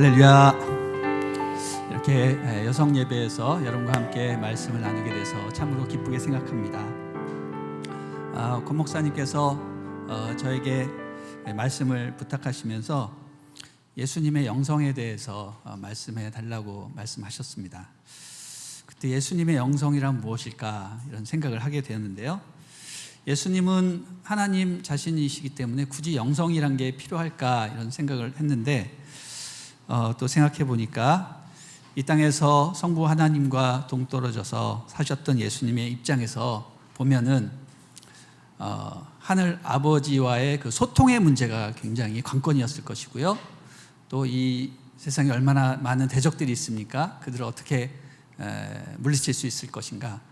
할렐루야. 이렇게 여성 예배에서 여러분과 함께 말씀을 나누게 돼서 참으로 기쁘게 생각합니다. 권 목사님께서 저에게 말씀을 부탁하시면서 예수님의 영성에 대해서 말씀해 달라고 말씀하셨습니다. 그때 예수님의 영성이란 무엇일까 이런 생각을 하게 되었는데요. 예수님은 하나님 자신이시기 때문에 굳이 영성이란 게 필요할까 이런 생각을 했는데 또 생각해 보니까 이 땅에서 성부 하나님과 동떨어져서 사셨던 예수님의 입장에서 보면은 하늘 아버지와의 그 소통의 문제가 굉장히 관건이었을 것이고요. 또 이 세상에 얼마나 많은 대적들이 있습니까? 그들을 어떻게 물리칠 수 있을 것인가?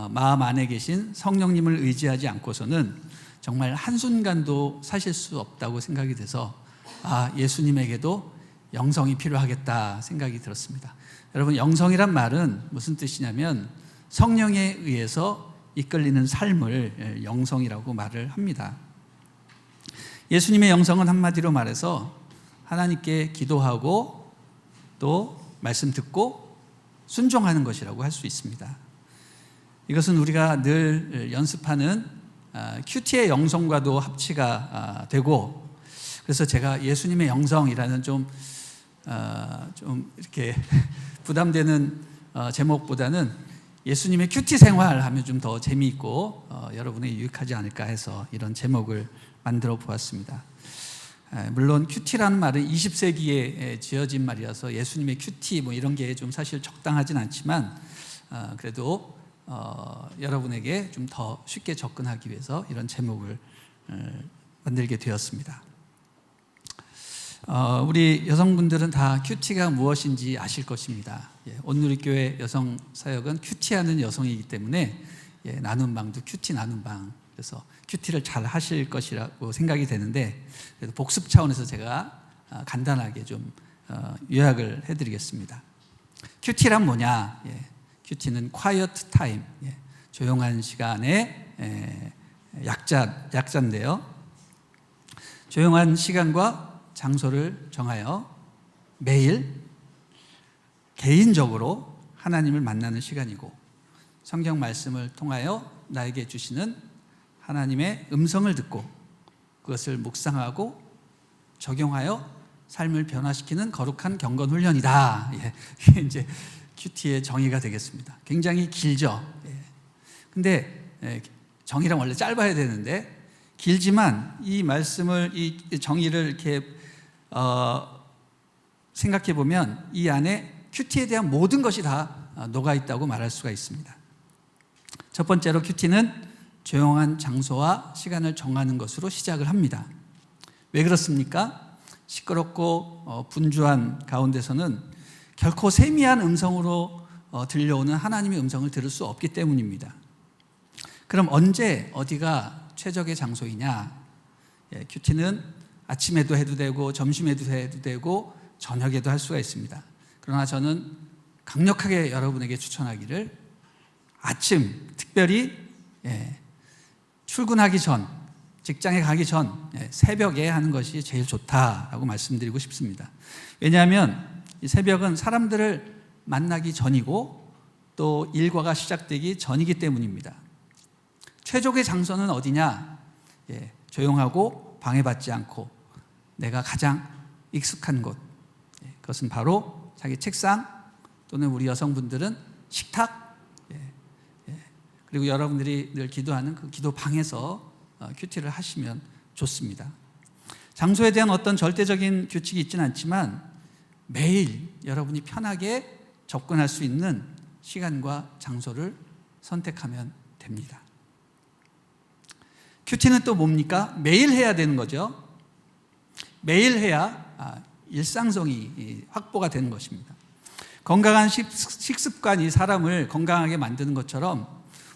마음 안에 계신 성령님을 의지하지 않고서는 정말 한순간도 사실 수 없다고 생각이 돼서 예수님에게도 영성이 필요하겠다 생각이 들었습니다. 여러분, 영성이란 말은 무슨 뜻이냐면 성령에 의해서 이끌리는 삶을 영성이라고 말을 합니다. 예수님의 영성은 한마디로 말해서 하나님께 기도하고 또 말씀 듣고 순종하는 것이라고 할 수 있습니다. 이것은 우리가 늘 연습하는 큐티의 영성과도 합치가 되고, 그래서 제가 예수님의 영성이라는 좀 이렇게 부담되는 제목보다는 예수님의 큐티 생활 하면 좀 더 재미있고 여러분에게 유익하지 않을까 해서 이런 제목을 만들어 보았습니다. 물론 큐티라는 말은 20세기에 지어진 말이라서 예수님의 큐티 뭐 이런 게 좀 사실 적당하진 않지만 그래도 여러분에게 좀 더 쉽게 접근하기 위해서 이런 제목을 만들게 되었습니다. 우리 여성분들은 다 큐티가 무엇인지 아실 것입니다. 온누리교회 여성 사역은 큐티하는 여성이기 때문에 나눔방도 큐티 나눔방, 그래서 큐티를 잘 하실 것이라고 생각이 되는데 그래도 복습 차원에서 제가 간단하게 좀 요약을 해드리겠습니다. 큐티란 뭐냐? 큐티는 quiet time, 조용한 시간의 약자인데요. 조용한 시간과 장소를 정하여 매일 개인적으로 하나님을 만나는 시간이고, 성경 말씀을 통하여 나에게 주시는 하나님의 음성을 듣고 그것을 묵상하고 적용하여 삶을 변화시키는 거룩한 경건 훈련이다. 이게 이제 큐티의 정의가 되겠습니다. 굉장히 길죠. 근데 정의랑 원래 짧아야 되는데 길지만 이 말씀을, 이 정의를 이렇게 생각해 보면 이 안에 큐티에 대한 모든 것이 다 녹아 있다고 말할 수가 있습니다. 첫 번째로 큐티는 조용한 장소와 시간을 정하는 것으로 시작을 합니다. 왜 그렇습니까? 시끄럽고 분주한 가운데서는 결코 세미한 음성으로 들려오는 하나님의 음성을 들을 수 없기 때문입니다. 그럼 언제 어디가 최적의 장소이냐? 큐티는 아침에도 해도 되고 점심에도 해도 되고 저녁에도 할 수가 있습니다. 그러나 저는 강력하게 여러분에게 추천하기를 아침, 특별히 출근하기 전, 직장에 가기 전 새벽에 하는 것이 제일 좋다라고 말씀드리고 싶습니다. 왜냐하면 이 새벽은 사람들을 만나기 전이고 또 일과가 시작되기 전이기 때문입니다. 최적의 장소는 어디냐? 조용하고 방해받지 않고 내가 가장 익숙한 곳, 그것은 바로 자기 책상 또는 우리 여성분들은 식탁, 그리고 여러분들이 늘 기도하는 그 기도방에서 큐티를 하시면 좋습니다. 장소에 대한 어떤 절대적인 규칙이 있지는 않지만 매일 여러분이 편하게 접근할 수 있는 시간과 장소를 선택하면 됩니다. 큐티는 또 뭡니까? 매일 해야 되는 거죠. 매일 해야 일상성이 확보가 되는 것입니다. 건강한 식습관이 사람을 건강하게 만드는 것처럼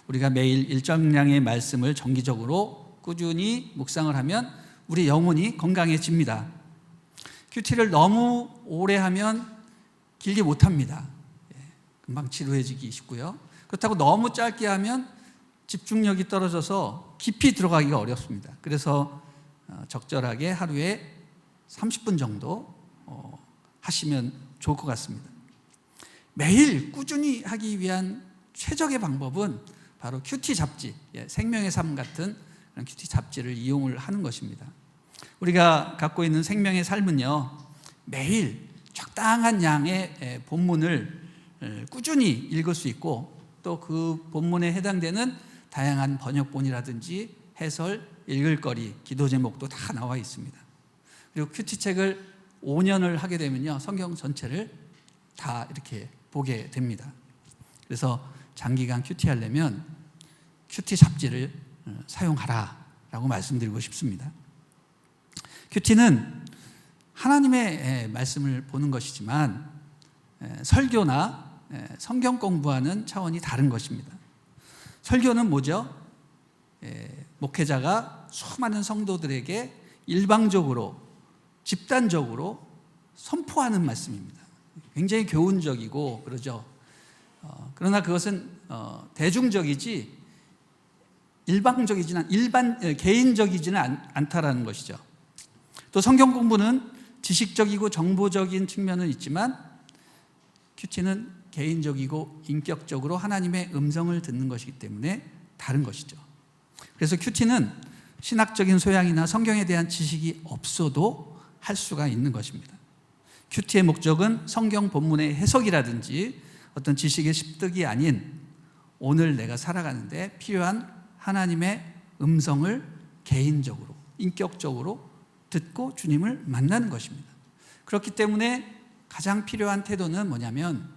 우리가 매일 일정량의 말씀을 정기적으로 꾸준히 묵상을 하면 우리 영혼이 건강해집니다. 큐티를 너무 오래 하면 길게 못합니다. 금방 지루해지기 쉽고요. 그렇다고 너무 짧게 하면 집중력이 떨어져서 깊이 들어가기가 어렵습니다. 그래서 적절하게 하루에 30분 정도 하시면 좋을 것 같습니다. 매일 꾸준히 하기 위한 최적의 방법은 바로 큐티 잡지, 생명의 삶 같은 그런 큐티 잡지를 이용을 하는 것입니다. 우리가 갖고 있는 생명의 삶은요, 매일 적당한 양의 본문을 꾸준히 읽을 수 있고, 또 그 본문에 해당되는 다양한 번역본이라든지 해설, 읽을거리, 기도 제목도 다 나와 있습니다. 그리고 큐티책을 5년을 하게 되면요, 성경 전체를 다 이렇게 보게 됩니다. 그래서 장기간 큐티하려면 큐티 잡지를 사용하라라고 말씀드리고 싶습니다. 큐티는 하나님의 말씀을 보는 것이지만 설교나 성경 공부하는 차원이 다른 것입니다. 설교는 뭐죠? 목회자가 수많은 성도들에게 일방적으로, 집단적으로 선포하는 말씀입니다. 굉장히 교훈적이고 그러죠. 그러나 그것은 대중적이지 개인적이지는 않다라는 것이죠. 또 성경 공부는 지식적이고 정보적인 측면은 있지만 큐티는 개인적이고 인격적으로 하나님의 음성을 듣는 것이기 때문에 다른 것이죠. 그래서 큐티는 신학적인 소양이나 성경에 대한 지식이 없어도 할 수가 있는 것입니다. 큐티의 목적은 성경 본문의 해석이라든지 어떤 지식의 습득이 아닌 오늘 내가 살아가는데 필요한 하나님의 음성을 개인적으로, 인격적으로 듣고 주님을 만나는 것입니다. 그렇기 때문에 가장 필요한 태도는 뭐냐면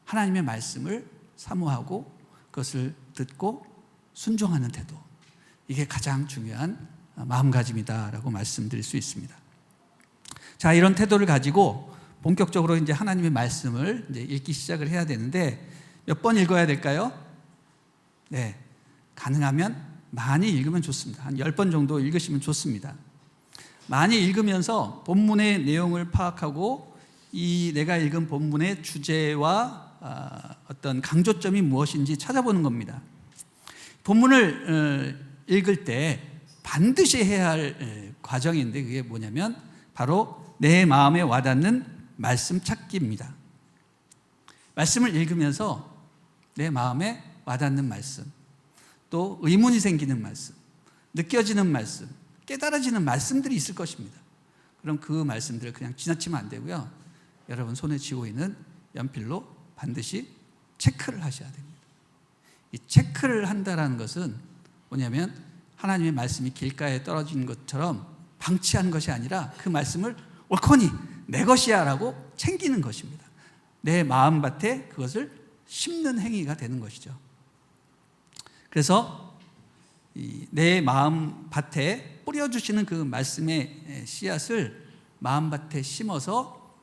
하나님의 말씀을 사모하고 그것을 듣고 순종하는 태도. 이게 가장 중요한 마음가짐이다라고 말씀드릴 수 있습니다. 자, 이런 태도를 가지고 본격적으로 이제 하나님의 말씀을 이제 읽기 시작을 해야 되는데 몇 번 읽어야 될까요? 네, 가능하면 많이 읽으면 좋습니다. 한 10번 정도 읽으시면 좋습니다. 많이 읽으면서 본문의 내용을 파악하고 이 내가 읽은 본문의 주제와 어떤 강조점이 무엇인지 찾아보는 겁니다. 본문을 읽을 때 반드시 해야 할 과정인데 그게 뭐냐면 바로 내 마음에 와닿는 말씀 찾기입니다. 말씀을 읽으면서 내 마음에 와닿는 말씀, 또 의문이 생기는 말씀, 느껴지는 말씀, 깨달아지는 말씀들이 있을 것입니다. 그럼 그 말씀들을 그냥 지나치면 안 되고요, 여러분 손에 쥐고 있는 연필로 반드시 체크를 하셔야 됩니다. 이 체크를 한다는 것은 뭐냐면 하나님의 말씀이 길가에 떨어진 것처럼 방치하는 것이 아니라 그 말씀을 옳거니 내 것이야 라고 챙기는 것입니다. 내 마음밭에 그것을 심는 행위가 되는 것이죠. 그래서 내 마음밭에 뿌려주시는 그 말씀의 씨앗을 마음밭에 심어서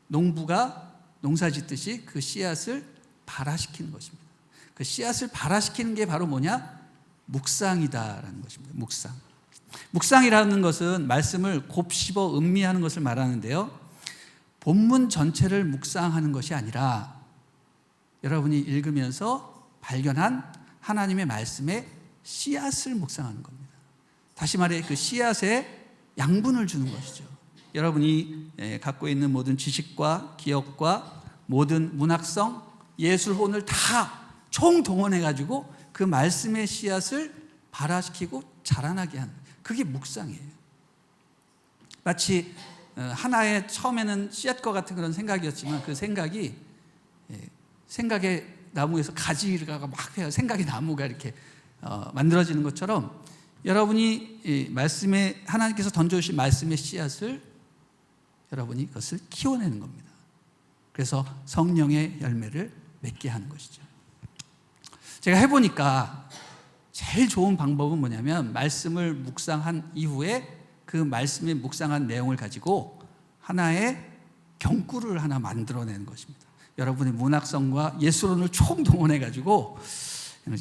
농부가 농사짓듯이 그 씨앗을 발화시키는 것입니다. 그 씨앗을 발화시키는 게 바로 뭐냐? 묵상이다라는 것입니다. 묵상이라는 것은 말씀을 곱씹어 음미하는 것을 말하는데요, 본문 전체를 묵상하는 것이 아니라 여러분이 읽으면서 발견한 하나님의 말씀의 씨앗을 묵상하는 겁니다. 다시 말해 그 씨앗에 양분을 주는 것이죠. 여러분이 갖고 있는 모든 지식과 기억과 모든 문학성, 예술혼을 다 총동원해가지고 그 말씀의 씨앗을 발화시키고 자라나게 하는, 그게 묵상이에요. 마치 하나의 처음에는 씨앗과 같은 그런 생각이었지만 그 생각이 생각의 나무에서 가지가 막 해요. 생각의 나무가 이렇게 만들어지는 것처럼 여러분이 이 말씀에 하나님께서 던져주신 말씀의 씨앗을 여러분이 그것을 키워내는 겁니다. 그래서 성령의 열매를 맺게 하는 것이죠. 제가 해보니까 제일 좋은 방법은 뭐냐면 말씀을 묵상한 이후에 그 말씀에 묵상한 내용을 가지고 하나의 경구를 하나 만들어내는 것입니다. 여러분의 문학성과 예술론을 총동원해가지고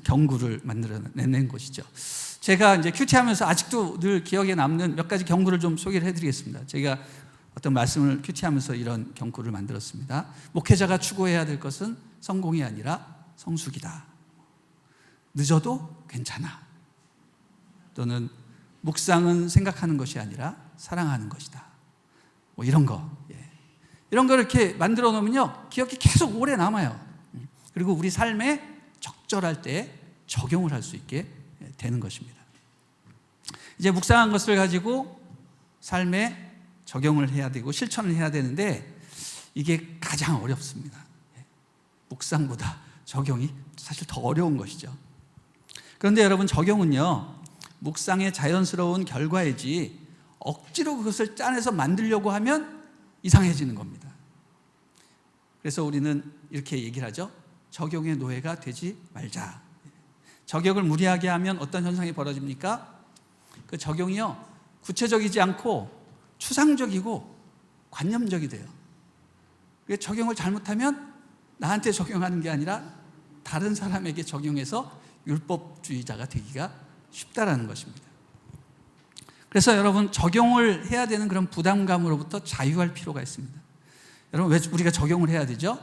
경구를 만들어내는 것이죠. 제가 이제 큐티하면서 아직도 늘 기억에 남는 몇 가지 경구를 좀 소개를 해드리겠습니다. 제가 어떤 말씀을 큐티하면서 이런 경구를 만들었습니다. 목회자가 추구해야 될 것은 성공이 아니라 성숙이다. 늦어도 괜찮아. 또는 묵상은 생각하는 것이 아니라 사랑하는 것이다. 뭐 이런 거. 이런 걸 이렇게 만들어 놓으면요, 기억이 계속 오래 남아요. 그리고 우리 삶에 적절할 때 적용을 할 수 있게 되는 것입니다. 이제 묵상한 것을 가지고 삶에 적용을 해야 되고 실천을 해야 되는데 이게 가장 어렵습니다. 묵상보다 적용이 사실 더 어려운 것이죠. 그런데 여러분, 적용은요, 묵상의 자연스러운 결과이지 억지로 그것을 짜내서 만들려고 하면 이상해지는 겁니다. 그래서 우리는 이렇게 얘기를 하죠. 적용의 노예가 되지 말자. 적용을 무리하게 하면 어떤 현상이 벌어집니까? 그 적용이요, 구체적이지 않고 추상적이고 관념적이 돼요. 적용을 잘못하면 나한테 적용하는 게 아니라 다른 사람에게 적용해서 율법주의자가 되기가 쉽다라는 것입니다. 그래서 여러분, 적용을 해야 되는 그런 부담감으로부터 자유할 필요가 있습니다. 여러분, 왜 우리가 적용을 해야 되죠?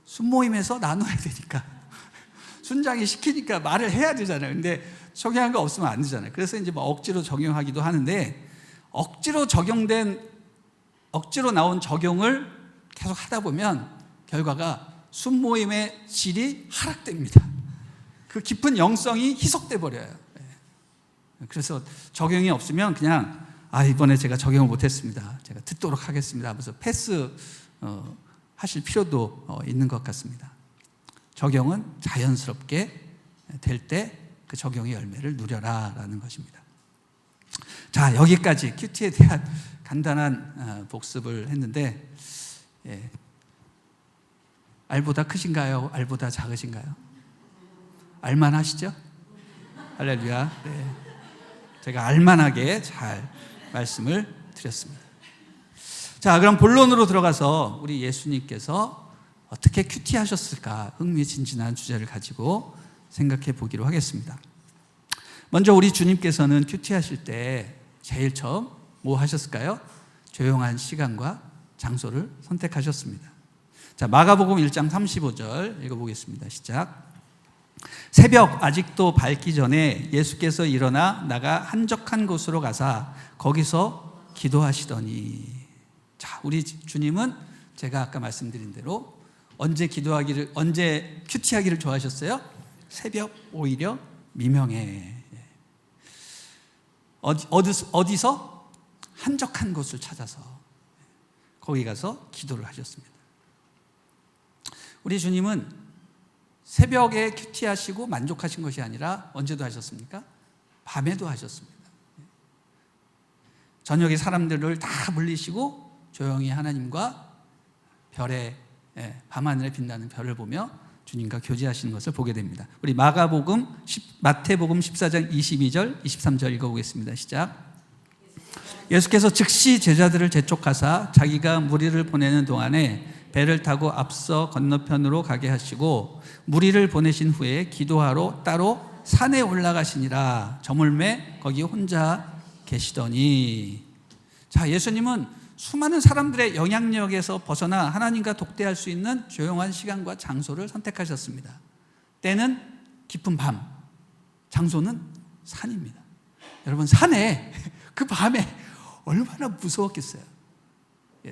순모임에서 나눠야 되니까. 순장이 시키니까 말을 해야 되잖아요. 근데 적용한 거 없으면 안 되잖아요. 그래서 이제 뭐 억지로 적용하기도 하는데, 억지로 나온 적용을 계속 하다 보면 결과가 순모임의 질이 하락됩니다. 그 깊은 영성이 희석돼 버려요. 그래서 적용이 없으면 그냥 이번에 제가 적용을 못했습니다, 제가 듣도록 하겠습니다 하면서 패스 하실 필요도 있는 것 같습니다. 적용은 자연스럽게 될 때 그 적용의 열매를 누려라 라는 것입니다. 자, 여기까지 큐티에 대한 간단한 복습을 했는데, 알보다 크신가요? 알보다 작으신가요? 알만하시죠? 할렐루야. 네. 제가 알만하게 잘 말씀을 드렸습니다. 자, 그럼 본론으로 들어가서 우리 예수님께서 어떻게 큐티하셨을까 흥미진진한 주제를 가지고 생각해 보기로 하겠습니다. 먼저 우리 주님께서는 큐티하실 때 제일 처음 뭐 하셨을까요? 조용한 시간과 장소를 선택하셨습니다. 자, 마가복음 1장 35절 읽어보겠습니다. 시작. 새벽 아직도 밝기 전에 예수께서 일어나 나가 한적한 곳으로 가사 거기서 기도하시더니. 자, 우리 주님은 제가 아까 말씀드린 대로 언제 큐티하기를 좋아하셨어요? 새벽, 오히려 미명에. 어디서? 한적한 곳을 찾아서 거기 가서 기도를 하셨습니다. 우리 주님은 새벽에 큐티하시고 만족하신 것이 아니라 언제도 하셨습니까? 밤에도 하셨습니다. 저녁에 사람들을 다 물리시고 조용히 하나님과 밤하늘에 빛나는 별을 보며 주님과 교제하시는 것을 보게 됩니다. 우리 마태복음 14장 22절 23절 읽어보겠습니다. 시작. 예수께서 즉시 제자들을 재촉하사 자기가 무리를 보내는 동안에 배를 타고 앞서 건너편으로 가게 하시고 무리를 보내신 후에 기도하러 따로 산에 올라가시니라. 저물매 거기 혼자 계시더니. 자, 예수님은 수많은 사람들의 영향력에서 벗어나 하나님과 독대할 수 있는 조용한 시간과 장소를 선택하셨습니다. 때는 깊은 밤, 장소는 산입니다. 여러분, 산에 그 밤에 얼마나 무서웠겠어요.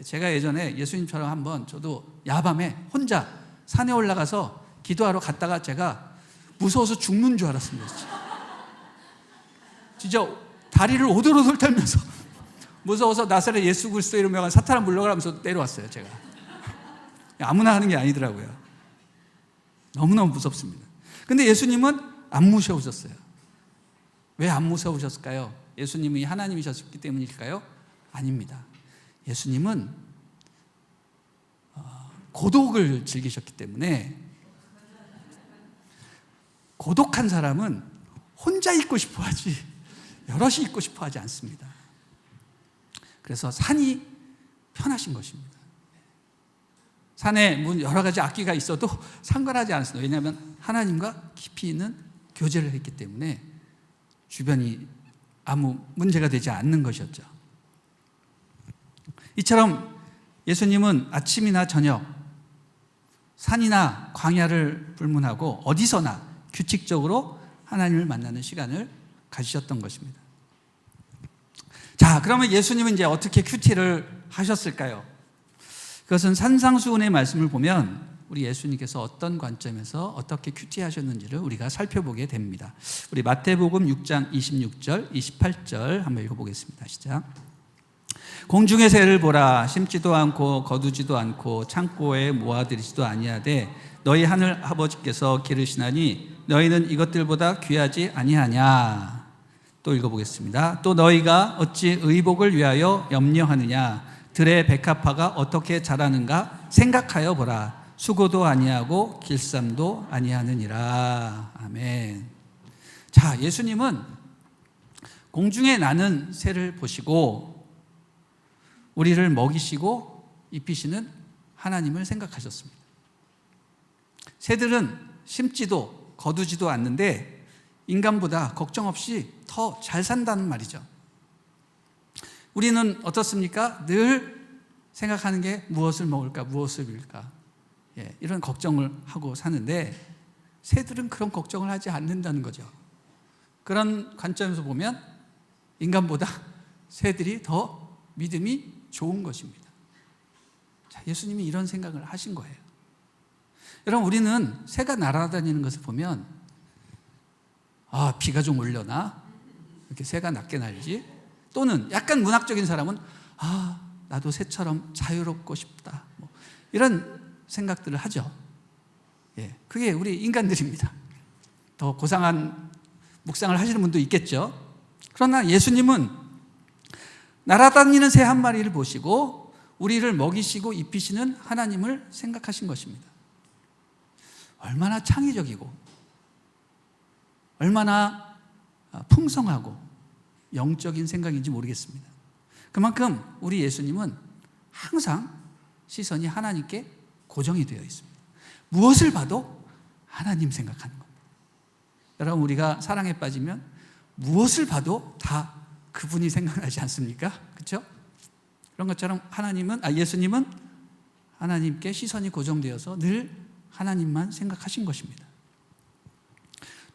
제가 예전에 예수님처럼 한번 저도 야밤에 혼자 산에 올라가서 기도하러 갔다가 제가 무서워서 죽는 줄 알았습니다. 진짜 다리를 오돌오돌 떨면서 무서워서 나사렛 예수 그리스도 이름으로 사탄아 물러가라면서 내려왔어요. 제가 아무나 하는 게 아니더라고요. 너무너무 무섭습니다. 근데 예수님은 안 무서우셨어요. 왜 안 무서우셨을까요? 예수님이 하나님이셨기 때문일까요? 아닙니다. 예수님은 고독을 즐기셨기 때문에. 고독한 사람은 혼자 있고 싶어 하지 여럿이 있고 싶어 하지 않습니다. 그래서 산이 편하신 것입니다. 산에 여러 가지 악기가 있어도 상관하지 않습니다. 왜냐하면 하나님과 깊이 있는 교제를 했기 때문에 주변이 아무 문제가 되지 않는 것이었죠. 이처럼 예수님은 아침이나 저녁, 산이나 광야를 불문하고 어디서나 규칙적으로 하나님을 만나는 시간을 가지셨던 것입니다. 자, 그러면 예수님은 이제 어떻게 큐티를 하셨을까요? 그것은 산상수훈의 말씀을 보면 우리 예수님께서 어떤 관점에서 어떻게 큐티하셨는지를 우리가 살펴보게 됩니다. 우리 마태복음 6장 26절, 28절 한번 읽어보겠습니다. 시작. 공중의 새를 보라. 심지도 않고 거두지도 않고 창고에 모아들이지도 아니하되 너희 하늘 아버지께서 기르시나니 너희는 이것들보다 귀하지 아니하냐. 또 읽어보겠습니다. 또 너희가 어찌 의복을 위하여 염려하느냐. 들의 백합화가 어떻게 자라는가 생각하여 보라. 수고도 아니하고 길쌈도 아니하느니라. 아멘. 자, 예수님은 공중에 나는 새를 보시고 우리를 먹이시고 입히시는 하나님을 생각하셨습니다. 새들은 심지도 거두지도 않는데 인간보다 걱정 없이 더 잘 산다는 말이죠. 우리는 어떻습니까? 늘 생각하는 게 무엇을 먹을까, 무엇을 빌까, 이런 걱정을 하고 사는데 새들은 그런 걱정을 하지 않는다는 거죠. 그런 관점에서 보면 인간보다 새들이 더 믿음이 좋은 것입니다. 자, 예수님이 이런 생각을 하신 거예요. 여러분, 우리는 새가 날아다니는 것을 보면 비가 좀 올려나? 이렇게 새가 낮게 날지? 또는 약간 문학적인 사람은 나도 새처럼 자유롭고 싶다. 이런 생각들을 하죠. 그게 우리 인간들입니다. 더 고상한 묵상을 하시는 분도 있겠죠. 그러나 예수님은 날아다니는 새 한 마리를 보시고 우리를 먹이시고 입히시는 하나님을 생각하신 것입니다. 얼마나 창의적이고 얼마나 풍성하고 영적인 생각인지 모르겠습니다. 그만큼 우리 예수님은 항상 시선이 하나님께 고정이 되어 있습니다. 무엇을 봐도 하나님 생각하는 겁니다. 여러분, 우리가 사랑에 빠지면 무엇을 봐도 다 그분이 생각나지 않습니까? 그렇죠? 그런 것처럼 예수님은 하나님께 시선이 고정되어서 늘 하나님만 생각하신 것입니다.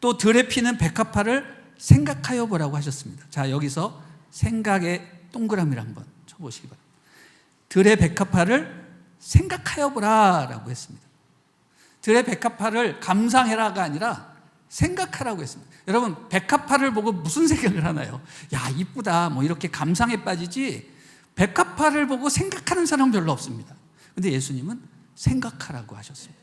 또 들에 피는 백합화를 생각하여 보라고 하셨습니다. 자, 여기서 생각의 동그라미를 한번 쳐보시기 바랍니다. 들의 백합화를 생각하여 보라라고 했습니다. 들의 백합화를 감상해라가 아니라 생각하라고 했습니다. 여러분, 백합화를 보고 무슨 생각을 하나요? 야, 이쁘다, 이렇게 감상에 빠지지 백합화를 보고 생각하는 사람은 별로 없습니다. 그런데 예수님은 생각하라고 하셨습니다.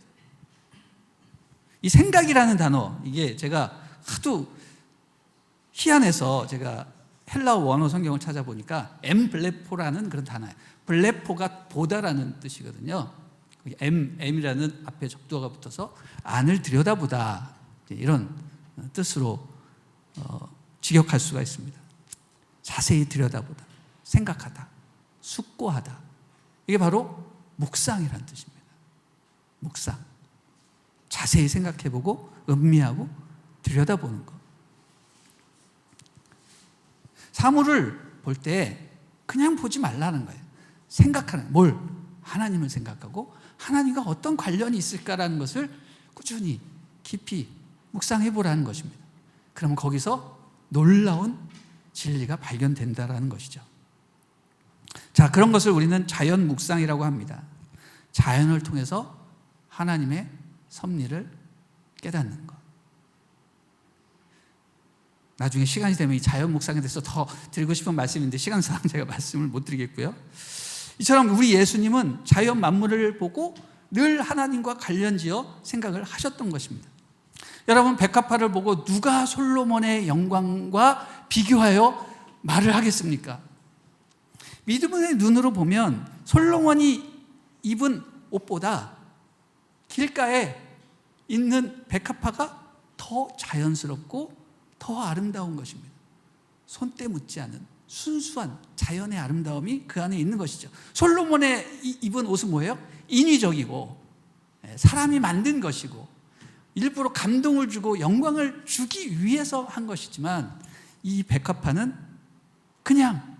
이 생각이라는 단어, 이게 제가 하도 희한해서 제가 헬라어 원어 성경을 찾아보니까 엠블레포라는 그런 단어예요. 블레포가 보다라는 뜻이거든요. M이라는 앞에 접두어가 붙어서 안을 들여다보다, 이런 뜻으로 직역할 수가 있습니다. 자세히 들여다보다, 생각하다, 숙고하다. 이게 바로 묵상이라는 뜻입니다. 묵상. 자세히 생각해보고 음미하고 들여다보는 것. 사물을 볼 때 그냥 보지 말라는 거예요. 생각하는, 뭘? 하나님을 생각하고 하나님과 어떤 관련이 있을까라는 것을 꾸준히 깊이 묵상해보라는 것입니다. 그러면 거기서 놀라운 진리가 발견된다라는 것이죠. 자, 그런 것을 우리는 자연 묵상이라고 합니다. 자연을 통해서 하나님의 섭리를 깨닫는 것. 나중에 시간이 되면 이 자연 묵상에 대해서 더 드리고 싶은 말씀인데 시간상 제가 말씀을 못 드리겠고요. 이처럼 우리 예수님은 자연 만물을 보고 늘 하나님과 관련지어 생각을 하셨던 것입니다. 여러분, 백합화를 보고 누가 솔로몬의 영광과 비교하여 말을 하겠습니까? 믿음의 눈으로 보면 솔로몬이 입은 옷보다 길가에 있는 백합화가 더 자연스럽고 더 아름다운 것입니다. 손때 묻지 않은 순수한 자연의 아름다움이 그 안에 있는 것이죠. 솔로몬의 입은 옷은 뭐예요? 인위적이고 사람이 만든 것이고 일부러 감동을 주고 영광을 주기 위해서 한 것이지만 이 백합화는 그냥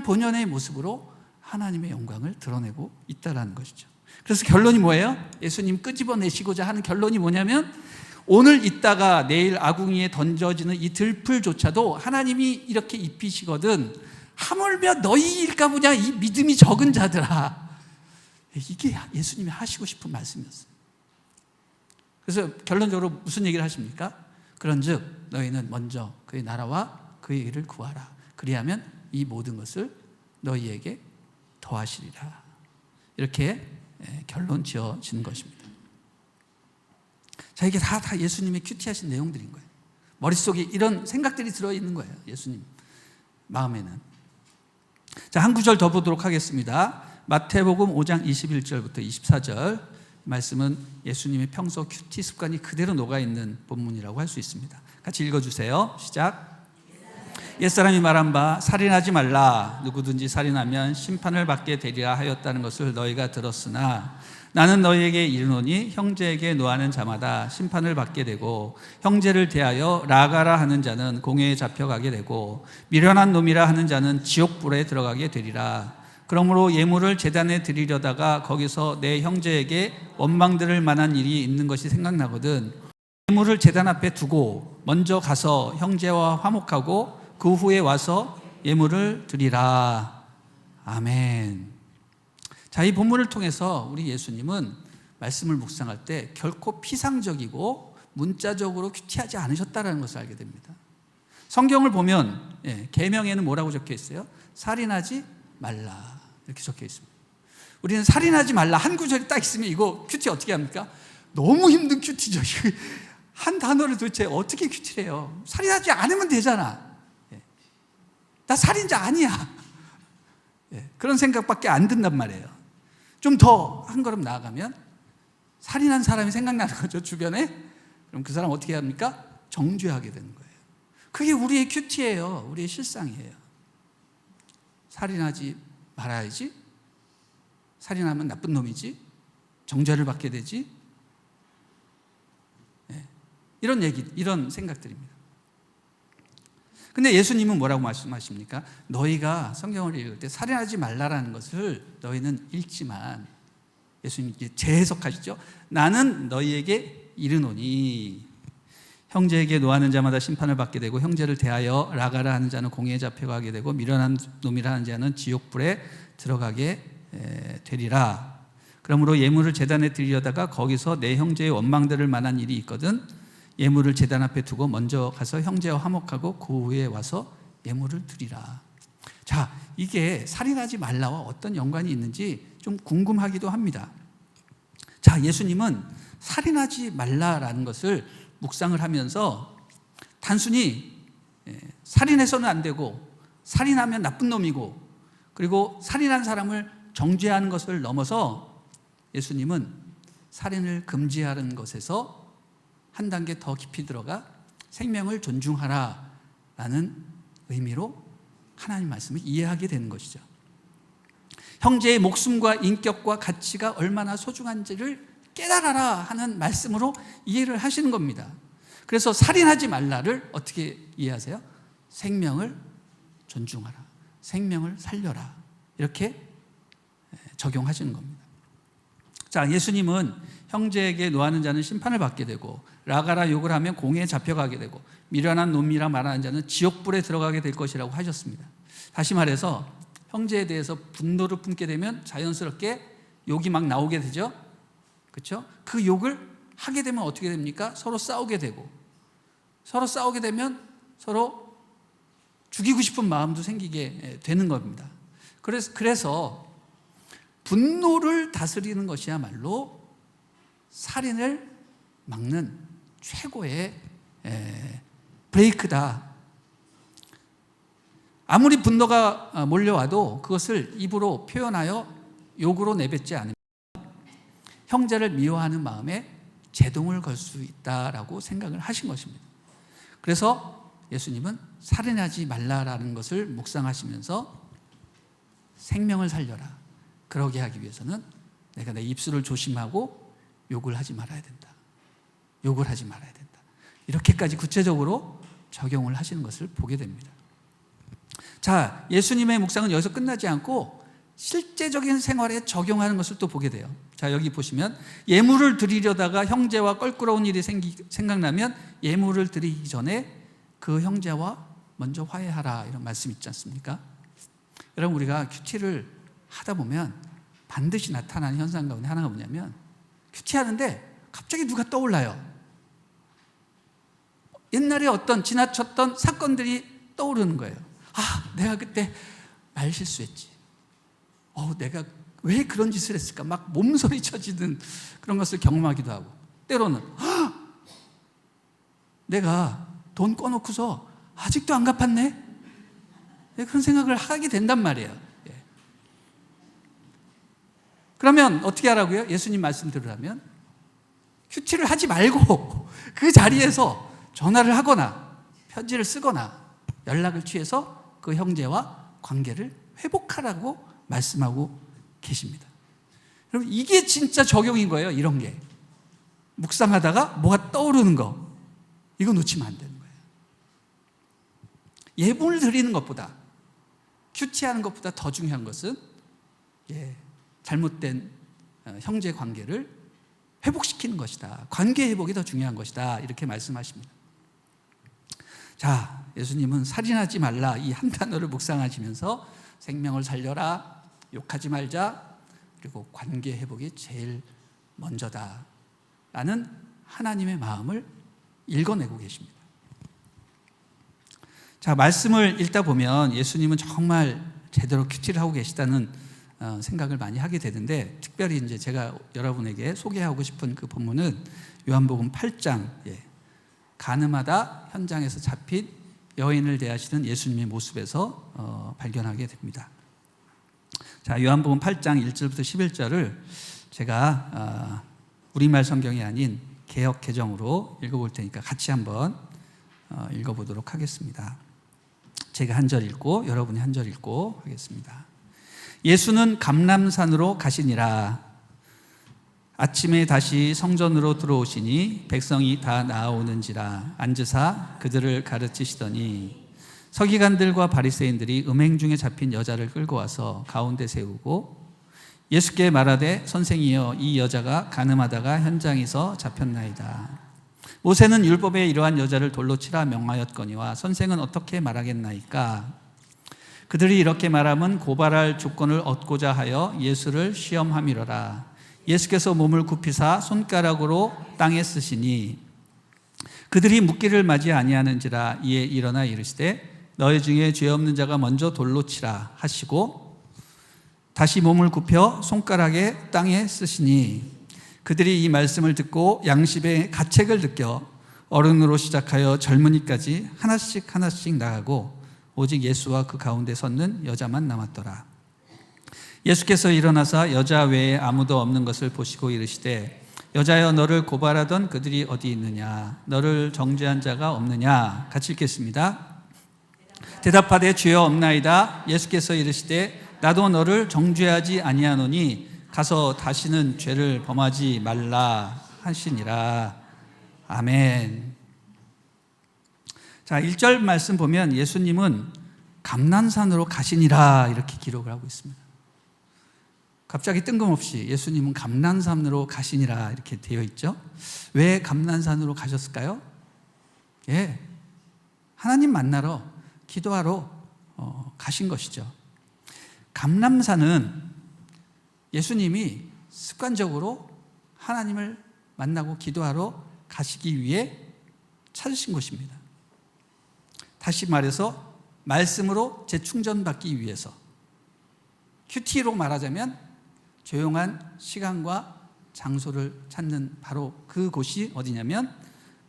본연의 모습으로 하나님의 영광을 드러내고 있다는 것이죠. 그래서 결론이 뭐예요? 예수님 끄집어내시고자 하는 결론이 뭐냐면 오늘 있다가 내일 아궁이에 던져지는 이 들풀조차도 하나님이 이렇게 입히시거든 하물며 너희일까 보냐 이 믿음이 적은 자들아. 이게 예수님이 하시고 싶은 말씀이었어요. 그래서 결론적으로 무슨 얘기를 하십니까? 그런즉 너희는 먼저 그의 나라와 그의 일을 구하라. 그리하면 이 모든 것을 너희에게 더하시리라. 이렇게 결론 지어지는 것입니다. 자, 이게 다 예수님이 큐티하신 내용들인 거예요. 머릿속에 이런 생각들이 들어있는 거예요. 예수님 마음에는. 자, 한 구절 더 보도록 하겠습니다. 마태복음 5장 21절부터 24절 말씀은 예수님의 평소 큐티 습관이 그대로 녹아있는 본문이라고 할 수 있습니다. 같이 읽어주세요. 시작. 옛사람이 말한 바 살인하지 말라. 누구든지 살인하면 심판을 받게 되리라 하였다는 것을 너희가 들었으나 나는 너희에게 이르노니 형제에게 노하는 자마다 심판을 받게 되고 형제를 대하여 라가라 하는 자는 공회에 잡혀가게 되고 미련한 놈이라 하는 자는 지옥불에 들어가게 되리라. 그러므로 예물을 제단에 드리려다가 거기서 내 형제에게 원망 들을 만한 일이 있는 것이 생각나거든 예물을 제단 앞에 두고 먼저 가서 형제와 화목하고 그 후에 와서 예물을 드리라. 아멘. 자, 이 본문을 통해서 우리 예수님은 말씀을 묵상할 때 결코 피상적이고 문자적으로 큐티하지 않으셨다는 것을 알게 됩니다. 성경을 보면 계명에는 뭐라고 적혀 있어요? 살인하지 말라 이렇게 적혀 있습니다. 우리는 살인하지 말라 한 구절이 딱 있으면 이거 큐티 어떻게 합니까? 너무 힘든 큐티죠. 한 단어를 도대체 어떻게 큐티를 해요? 살인하지 않으면 되잖아. 나 살인자 아니야. 그런 생각밖에 안 든단 말이에요. 좀 더 한 걸음 나아가면 살인한 사람이 생각나는 거죠, 주변에. 그럼 그 사람 어떻게 합니까? 정죄하게 되는 거예요. 그게 우리의 큐티예요. 우리의 실상이에요. 살인하지 말아야지. 살인하면 나쁜 놈이지. 정죄를 받게 되지. 이런 얘기, 이런 생각들입니다. 근데 예수님은 뭐라고 말씀하십니까? 너희가 성경을 읽을 때 살인하지 말라라는 것을 너희는 읽지만 예수님이 재해석하시죠. 나는 너희에게 이르노니 형제에게 노하는 자마다 심판을 받게 되고 형제를 대하여 라가라 하는 자는 공회에 잡혀가게 되고 미련한 놈이라 하는 자는 지옥불에 들어가게 되리라. 그러므로 예물을 제단에 드리려다가 거기서 내 형제의 원망 들을 만한 일이 있거든 예물을 제단 앞에 두고 먼저 가서 형제와 화목하고 그 후에 와서 예물을 드리라. 자, 이게 살인하지 말라와 어떤 연관이 있는지 좀 궁금하기도 합니다. 자, 예수님은 살인하지 말라라는 것을 묵상을 하면서 단순히 살인해서는 안 되고 살인하면 나쁜 놈이고 그리고 살인한 사람을 정죄하는 것을 넘어서 예수님은 살인을 금지하는 것에서 한 단계 더 깊이 들어가 생명을 존중하라라는 의미로 하나님 말씀을 이해하게 되는 것이죠. 형제의 목숨과 인격과 가치가 얼마나 소중한지를 깨달아라 하는 말씀으로 이해를 하시는 겁니다. 그래서 살인하지 말라를 어떻게 이해하세요? 생명을 존중하라, 생명을 살려라 이렇게 적용하시는 겁니다. 자, 예수님은 형제에게 노하는 자는 심판을 받게 되고 라가라 욕을 하면 공회에 잡혀가게 되고 미련한 놈이라 말하는 자는 지옥불에 들어가게 될 것이라고 하셨습니다. 다시 말해서 형제에 대해서 분노를 품게 되면 자연스럽게 욕이 막 나오게 되죠. 그렇죠? 그 욕을 하게 되면 어떻게 됩니까? 서로 싸우게 되고 서로 싸우게 되면 서로 죽이고 싶은 마음도 생기게 되는 겁니다. 그래서 분노를 다스리는 것이야말로 살인을 막는 최고의 브레이크다. 아무리 분노가 몰려와도 그것을 입으로 표현하여 욕으로 내뱉지 않으면 형제를 미워하는 마음에 제동을 걸 수 있다라고 생각을 하신 것입니다. 그래서 예수님은 살인하지 말라라는 것을 묵상하시면서 생명을 살려라. 그러게 하기 위해서는 내가 내 입술을 조심하고 욕을 하지 말아야 된다. 욕을 하지 말아야 된다. 이렇게까지 구체적으로 적용을 하시는 것을 보게 됩니다. 자, 예수님의 묵상은 여기서 끝나지 않고 실제적인 생활에 적용하는 것을 또 보게 돼요. 자, 여기 보시면 예물을 드리려다가 형제와 껄끄러운 일이 생각나면 예물을 드리기 전에 그 형제와 먼저 화해하라 이런 말씀 있지 않습니까? 여러분, 우리가 큐티를 하다 보면 반드시 나타나는 현상 가운데 하나가 뭐냐면, 큐티 하는데 갑자기 누가 떠올라요. 옛날에 어떤 지나쳤던 사건들이 떠오르는 거예요. 아, 내가 그때 말 실수했지. 내가 왜 그런 짓을 했을까? 막 몸소리 쳐지는 그런 것을 경험하기도 하고, 때로는 내가 돈 꺼놓고서 아직도 안 갚았네? 그런 생각을 하게 된단 말이에요. 그러면 어떻게 하라고요? 예수님 말씀 들으라면 큐티를 하지 말고 그 자리에서 전화를 하거나 편지를 쓰거나 연락을 취해서 그 형제와 관계를 회복하라고 말씀하고 계십니다. 여러분, 이게 진짜 적용인 거예요. 이런 게 묵상하다가 뭐가 떠오르는 거, 이거 놓치면 안 되는 거예요. 예물을 드리는 것보다, 큐티하는 것보다 더 중요한 것은 잘못된 형제 관계를 회복시키는 것이다. 관계 회복이 더 중요한 것이다. 이렇게 말씀하십니다. 자, 예수님은 살인하지 말라 이 한 단어를 묵상하시면서 생명을 살려라, 욕하지 말자, 그리고 관계 회복이 제일 먼저다 라는 하나님의 마음을 읽어내고 계십니다. 자, 말씀을 읽다 보면 예수님은 정말 제대로 큐티를 하고 계시다는 생각을 많이 하게 되는데, 특별히 이제 제가 여러분에게 소개하고 싶은 그 본문은 요한복음 8장, 간음하다 현장에서 잡힌 여인을 대하시는 예수님의 모습에서 발견하게 됩니다. 자, 요한복음 8장 1절부터 11절을 제가 우리말 성경이 아닌 개역 개정으로 읽어볼 테니까 같이 한번 읽어보도록 하겠습니다. 제가 한 절 읽고 여러분이 한 절 읽고 하겠습니다. 예수는 감람산으로 가시니라. 아침에 다시 성전으로 들어오시니 백성이 다 나아오는지라 앉으사 그들을 가르치시더니 서기관들과 바리새인들이 음행 중에 잡힌 여자를 끌고 와서 가운데 세우고 예수께 말하되 선생이여, 이 여자가 간음하다가 현장에서 잡혔나이다. 모세는 율법에 이러한 여자를 돌로 치라 명하였거니와 선생은 어떻게 말하겠나이까? 그들이 이렇게 말하면 고발할 조건을 얻고자 하여 예수를 시험함이로라. 예수께서 몸을 굽히사 손가락으로 땅에 쓰시니 그들이 묻기를 맞이 아니하는지라. 이에 일어나 이르시되 너희 중에 죄 없는 자가 먼저 돌로 치라 하시고 다시 몸을 굽혀 손가락에 땅에 쓰시니 그들이 이 말씀을 듣고 양심의 가책을 느껴 어른으로 시작하여 젊은이까지 하나씩 하나씩 나가고 오직 예수와 그 가운데 섰는 여자만 남았더라. 예수께서 일어나사 여자 외에 아무도 없는 것을 보시고 이르시되 여자여, 너를 고발하던 그들이 어디 있느냐? 너를 정죄한 자가 없느냐? 같이 읽겠습니다. 대답하되 주여 없나이다. 예수께서 이르시되 나도 너를 정죄하지 아니하노니 가서 다시는 죄를 범하지 말라 하시니라. 아멘. 자, 1절 말씀 보면 예수님은 감람산으로 가시니라 이렇게 기록을 하고 있습니다. 갑자기 뜬금없이 예수님은 감람산으로 가시니라 이렇게 되어 있죠. 왜 감람산으로 가셨을까요? 하나님 만나러 기도하러 가신 것이죠. 감람산은 예수님이 습관적으로 하나님을 만나고 기도하러 가시기 위해 찾으신 곳입니다. 다시 말해서 말씀으로 재충전받기 위해서, 큐티로 말하자면 조용한 시간과 장소를 찾는 바로 그곳이 어디냐면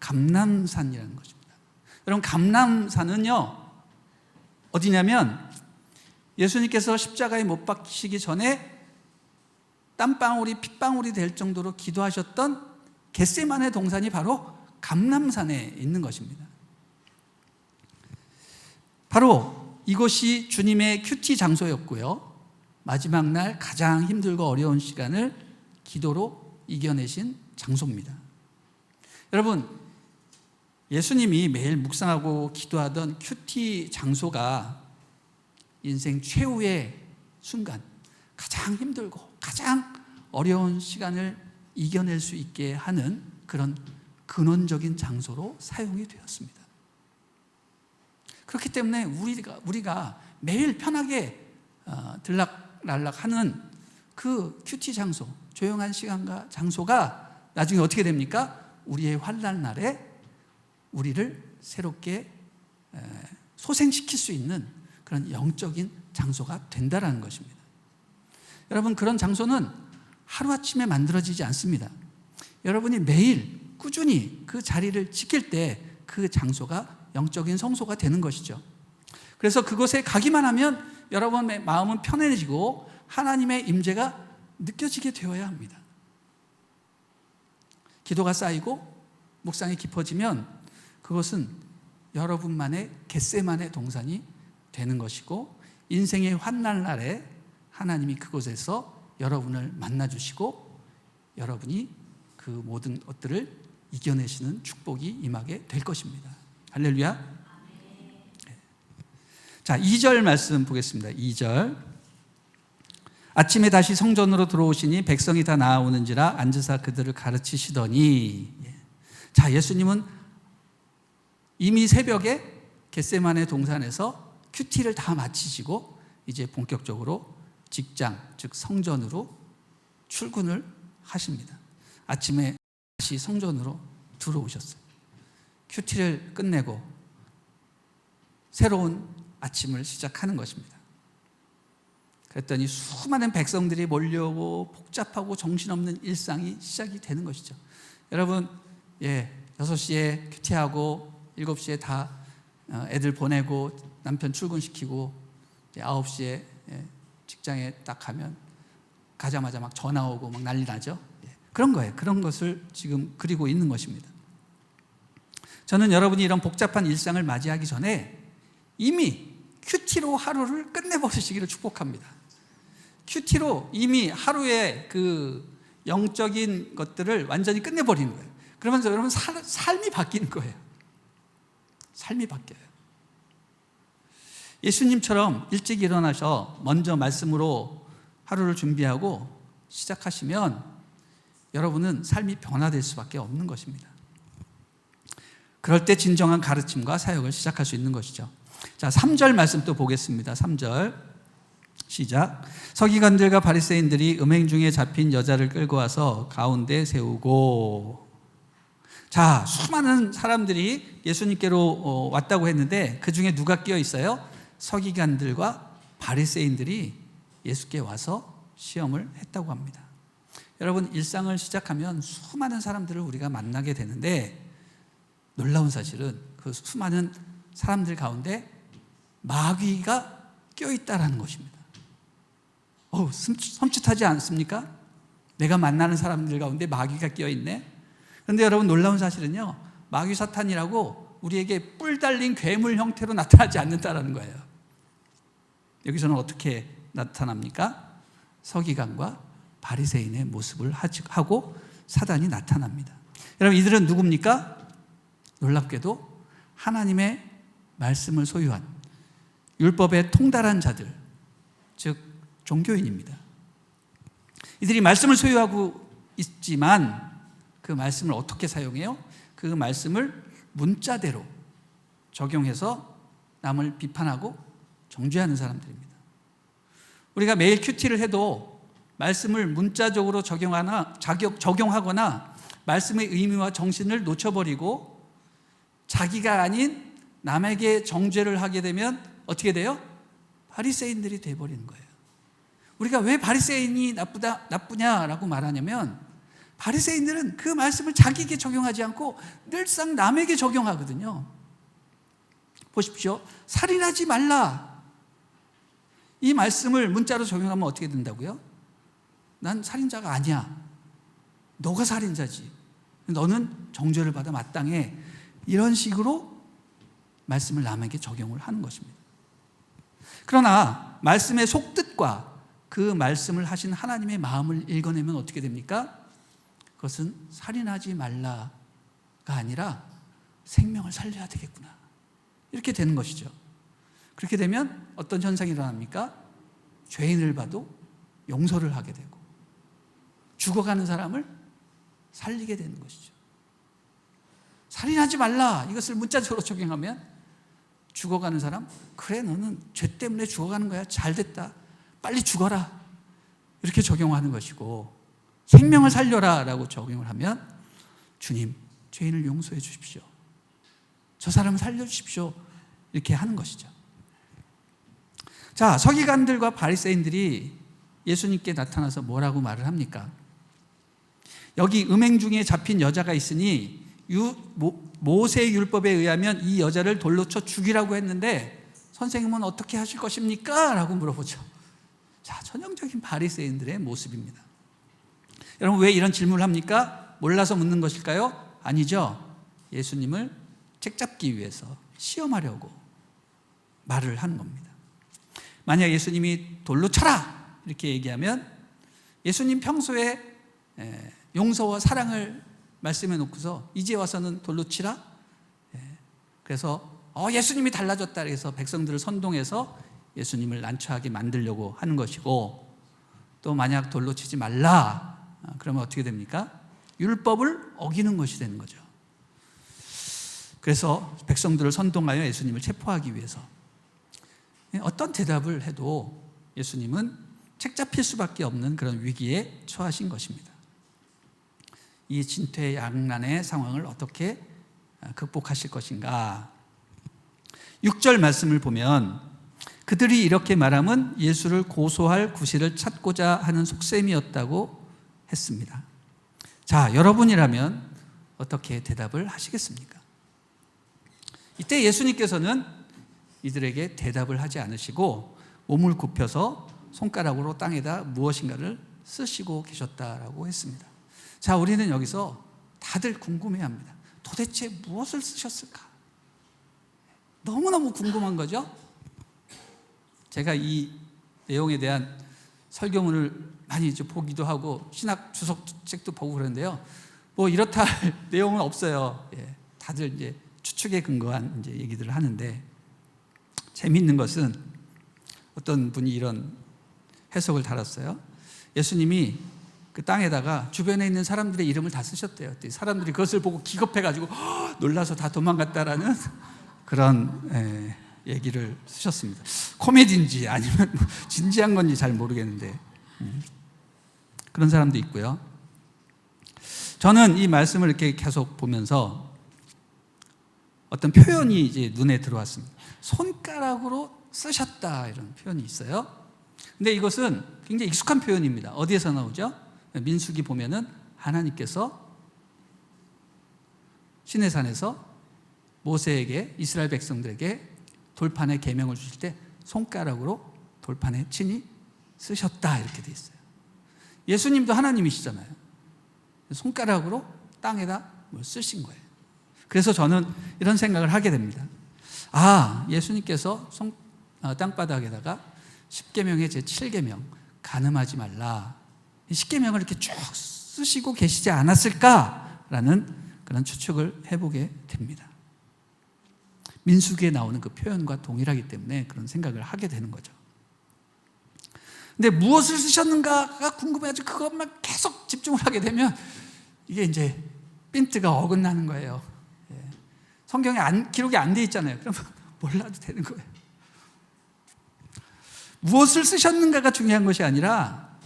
감람산이라는 것입니다. 여러분, 감람산은요 어디냐면 예수님께서 십자가에 못 박히시기 전에 땀방울이 핏방울이 될 정도로 기도하셨던 겟세마네 동산이 바로 감람산에 있는 것입니다. 바로 이곳이 주님의 큐티 장소였고요, 마지막 날 가장 힘들고 어려운 시간을 기도로 이겨내신 장소입니다. 여러분, 예수님이 매일 묵상하고 기도하던 큐티 장소가 인생 최후의 순간, 가장 힘들고 가장 어려운 시간을 이겨낼 수 있게 하는 그런 근원적인 장소로 사용이 되었습니다. 그렇기 때문에 우리가 매일 편하게 들락날락하는 그 큐티 장소, 조용한 시간과 장소가 나중에 어떻게 됩니까? 우리의 환난 날에 우리를 새롭게 소생시킬 수 있는 그런 영적인 장소가 된다는 것입니다. 여러분, 그런 장소는 하루아침에 만들어지지 않습니다. 여러분이 매일 꾸준히 그 자리를 지킬 때 그 장소가 영적인 성소가 되는 것이죠. 그래서 그곳에 가기만 하면 여러분의 마음은 편해지고 하나님의 임재가 느껴지게 되어야 합니다. 기도가 쌓이고 묵상이 깊어지면 그것은 여러분만의 겟세마네 동산이 되는 것이고, 인생의 환난 날에 하나님이 그곳에서 여러분을 만나주시고 여러분이 그 모든 것들을 이겨내시는 축복이 임하게 될 것입니다. 할렐루야. 자, 2절 말씀 보겠습니다. 2절. 아침에 다시 성전으로 들어오시니 백성이 다 나아오는지라 앉으사 그들을 가르치시더니. 자, 예수님은 이미 새벽에 겟세마네 동산에서 큐티를 다 마치시고 이제 본격적으로 직장, 즉 성전으로 출근을 하십니다. 아침에 다시 성전으로 들어오셨어요. 큐티를 끝내고 새로운 아침을 시작하는 것입니다. 그랬더니 수많은 백성들이 몰려오고 복잡하고 정신없는 일상이 시작이 되는 것이죠. 여러분, 6시에 큐티하고 7시에 다 애들 보내고 남편 출근시키고 9시에 직장에 딱 가면 가자마자 막 전화 오고 막 난리 나죠. 그런 거예요. 그런 것을 지금 그리고 있는 것입니다. 저는 여러분이 이런 복잡한 일상을 맞이하기 전에 이미 큐티로 하루를 끝내버리시기를 축복합니다. 큐티로 이미 하루의 그 영적인 것들을 완전히 끝내버리는 거예요. 그러면서 여러분 삶이 바뀌는 거예요. 삶이 바뀌어요. 예수님처럼 일찍 일어나셔 먼저 말씀으로 하루를 준비하고 시작하시면 여러분은 삶이 변화될 수밖에 없는 것입니다. 그럴 때 진정한 가르침과 사역을 시작할 수 있는 것이죠. 자, 3절 말씀 또 보겠습니다. 3절 시작. 서기관들과 바리새인들이 음행 중에 잡힌 여자를 끌고 와서 가운데 세우고. 자, 수많은 사람들이 예수님께로 왔다고 했는데 그 중에 누가 끼어 있어요? 서기관들과 바리새인들이 예수께 와서 시험을 했다고 합니다. 여러분, 일상을 시작하면 수많은 사람들을 우리가 만나게 되는데 놀라운 사실은 그 수많은 사람들 가운데 마귀가 껴있다라는 것입니다. 섬찟하지 않습니까? 내가 만나는 사람들 가운데 마귀가 껴있네. 그런데 여러분, 놀라운 사실은요, 마귀 사탄이라고 우리에게 뿔 달린 괴물 형태로 나타나지 않는다라는 거예요. 여기서는 어떻게 나타납니까? 서기관과 바리새인의 모습을 하고 사단이 나타납니다. 여러분, 이들은 누굽니까? 놀랍게도 하나님의 말씀을 소유한 율법에 통달한 자들, 즉 종교인입니다. 이들이 말씀을 소유하고 있지만 그 말씀을 어떻게 사용해요? 그 말씀을 문자대로 적용해서 남을 비판하고 정죄하는 사람들입니다. 우리가 매일 큐티를 해도 말씀을 문자적으로 적용하거나 말씀의 의미와 정신을 놓쳐버리고 자기가 아닌 남에게 정죄를 하게 되면 어떻게 돼요? 바리새인들이 돼버리는 거예요. 우리가 왜 바리새인이 나쁘냐라고 말하냐면 바리새인들은 그 말씀을 자기에게 적용하지 않고 늘상 남에게 적용하거든요. 보십시오. 살인하지 말라. 이 말씀을 문자로 적용하면 어떻게 된다고요? 난 살인자가 아니야. 너가 살인자지. 너는 정죄를 받아 마땅해. 이런 식으로 말씀을 남에게 적용을 하는 것입니다. 그러나 말씀의 속뜻과 그 말씀을 하신 하나님의 마음을 읽어내면 어떻게 됩니까? 그것은 살인하지 말라가 아니라 생명을 살려야 되겠구나. 이렇게 되는 것이죠. 그렇게 되면 어떤 현상이 일어납니까? 죄인을 봐도 용서를 하게 되고 죽어가는 사람을 살리게 되는 것이죠. 살인하지 말라 이것을 문자적으로 적용하면 죽어가는 사람, 그래 너는 죄 때문에 죽어가는 거야, 잘 됐다 빨리 죽어라 이렇게 적용하는 것이고, 생명을 살려라 라고 적용을 하면 주님, 죄인을 용서해 주십시오, 저 사람을 살려주십시오 이렇게 하는 것이죠. 자, 서기관들과 바리새인들이 예수님께 나타나서 뭐라고 말을 합니까? 여기 음행 중에 잡힌 여자가 있으니 모세의 율법에 의하면 이 여자를 돌로 쳐 죽이라고 했는데 선생님은 어떻게 하실 것입니까? 라고 물어보죠. 자, 전형적인 바리새인들의 모습입니다. 여러분, 왜 이런 질문을 합니까? 몰라서 묻는 것일까요? 아니죠. 예수님을 책잡기 위해서, 시험하려고 말을 하는 겁니다. 만약 예수님이 돌로 쳐라 이렇게 얘기하면 예수님 평소에 용서와 사랑을 말씀해 놓고서 이제 와서는 돌로 치라? 그래서 예수님이 달라졌다 그래서 백성들을 선동해서 예수님을 난처하게 만들려고 하는 것이고, 또 만약 돌로 치지 말라 그러면 어떻게 됩니까? 율법을 어기는 것이 되는 거죠. 그래서 백성들을 선동하여 예수님을 체포하기 위해서 어떤 대답을 해도 예수님은 책 잡힐 수밖에 없는 그런 위기에 처하신 것입니다. 이 진퇴양난의 상황을 어떻게 극복하실 것인가? 6절 말씀을 보면 그들이 이렇게 말함은 예수를 고소할 구실을 찾고자 하는 속셈이었다고 했습니다. 자, 여러분이라면 어떻게 대답을 하시겠습니까? 이때 예수님께서는 이들에게 대답을 하지 않으시고 몸을 굽혀서 손가락으로 땅에다 무엇인가를 쓰시고 계셨다라고 했습니다. 자, 우리는 여기서 다들 궁금해합니다. 도대체 무엇을 쓰셨을까? 너무너무 궁금한 거죠? 제가 이 내용에 대한 설교문을 많이 이제 보기도 하고 신학 주석책도 보고 그러는데요. 뭐 이렇다 할 내용은 없어요. 다들 이제 추측에 근거한 이제 얘기들을 하는데, 재미있는 것은 어떤 분이 이런 해석을 달았어요. 예수님이 그 땅에다가 주변에 있는 사람들의 이름을 다 쓰셨대요. 사람들이 그것을 보고 기겁해가지고 놀라서 다 도망갔다라는 그런 얘기를 쓰셨습니다. 코미디인지 아니면 진지한 건지 잘 모르겠는데 그런 사람도 있고요. 저는 이 말씀을 이렇게 계속 보면서 어떤 표현이 이제 눈에 들어왔습니다. 손가락으로 쓰셨다 이런 표현이 있어요. 근데 이것은 굉장히 익숙한 표현입니다. 어디에서 나오죠? 민수기 보면은 하나님께서 시내산에서 모세에게, 이스라엘 백성들에게 돌판에 계명을 주실 때 손가락으로 돌판에 친히 쓰셨다 이렇게 돼 있어요. 예수님도 하나님이시잖아요. 손가락으로 땅에다 뭘 쓰신 거예요. 그래서 저는 이런 생각을 하게 됩니다. 예수님께서 땅바닥에다가 십계명의 제7계명 간음하지 말라, 이 십계명을 이렇게 쭉 쓰시고 계시지 않았을까라는 그런 추측을 해보게 됩니다. 민수기에 나오는 그 표현과 동일하기 때문에 그런 생각을 하게 되는 거죠. 근데 무엇을 쓰셨는가가 궁금해가지고 그것만 계속 집중을 하게 되면 이게 이제 핀트가 어긋나는 거예요. 성경에 기록이 안 돼 있잖아요. 그러면 몰라도 되는 거예요. 무엇을 쓰셨는가가 중요한 것이 아니라